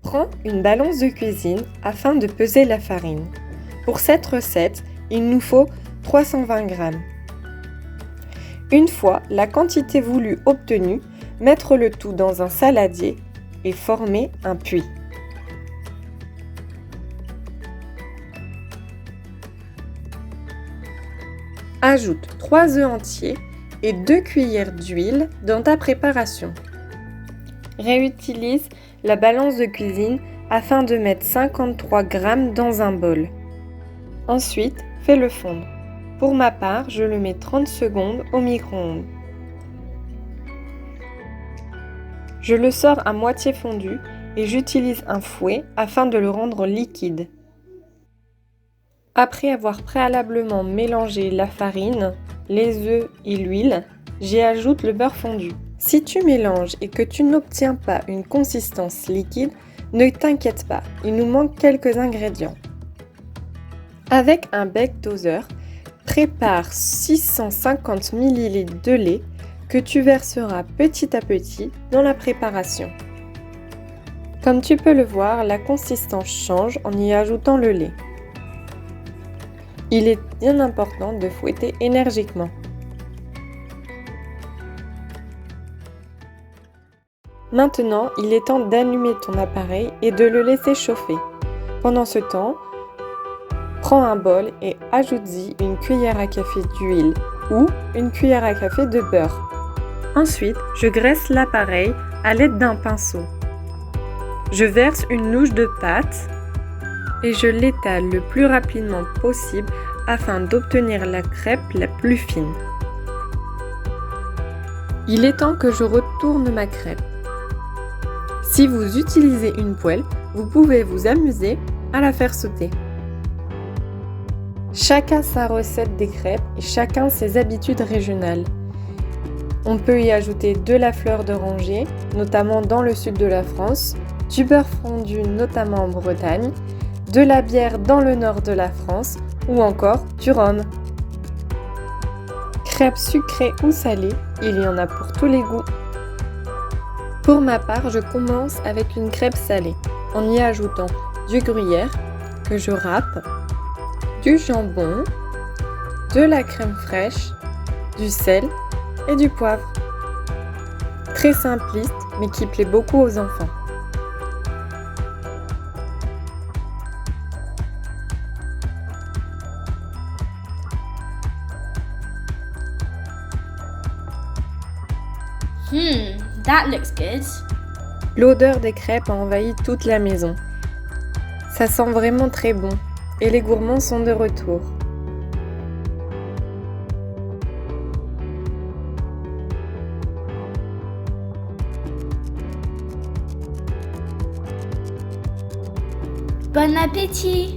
Prends une balance de cuisine afin de peser la farine. Pour cette recette, il nous faut 320 g. Une fois la quantité voulue obtenue, mettre le tout dans un saladier et former un puits. Ajoute 3 œufs entiers et 2 cuillères d'huile dans ta préparation. Réutilise la balance de cuisine afin de mettre 53 g dans un bol. Ensuite, fais-le fondre. Pour ma part, je le mets 30 secondes au micro-ondes. Je le sors à moitié fondu et j'utilise un fouet afin de le rendre liquide. Après avoir préalablement mélangé la farine, les œufs et l'huile, j'y ajoute le beurre fondu. Si tu mélanges et que tu n'obtiens pas une consistance liquide, ne t'inquiète pas, il nous manque quelques ingrédients. Avec un bec doseur, prépare 650 ml de lait que tu verseras petit à petit dans la préparation. Comme tu peux le voir, la consistance change en y ajoutant le lait. Il est bien important de fouetter énergiquement. Maintenant, il est temps d'allumer ton appareil et de le laisser chauffer. Pendant ce temps, prends un bol et ajoute-y une cuillère à café d'huile ou une cuillère à café de beurre. Ensuite, je graisse l'appareil à l'aide d'un pinceau. Je verse une louche de pâte et je l'étale le plus rapidement possible afin d'obtenir la crêpe la plus fine. Il est temps que je retourne ma crêpe. Si vous utilisez une poêle, vous pouvez vous amuser à la faire sauter. Chacun sa recette des crêpes et chacun ses habitudes régionales. On peut y ajouter de la fleur d'oranger, notamment dans le sud de la France, du beurre fondu, notamment en Bretagne, de la bière dans le nord de la France ou encore du rhum. Crêpes sucrées ou salées, il y en a pour tous les goûts. Pour ma part, je commence avec une crêpe salée en y ajoutant du gruyère que je râpe, du jambon, de la crème fraîche, du sel et du poivre. Très simpliste mais qui plaît beaucoup aux enfants. That looks good. L'odeur des crêpes a envahi toute la maison. Ça sent vraiment très bon et les gourmands sont de retour. Bon appétit!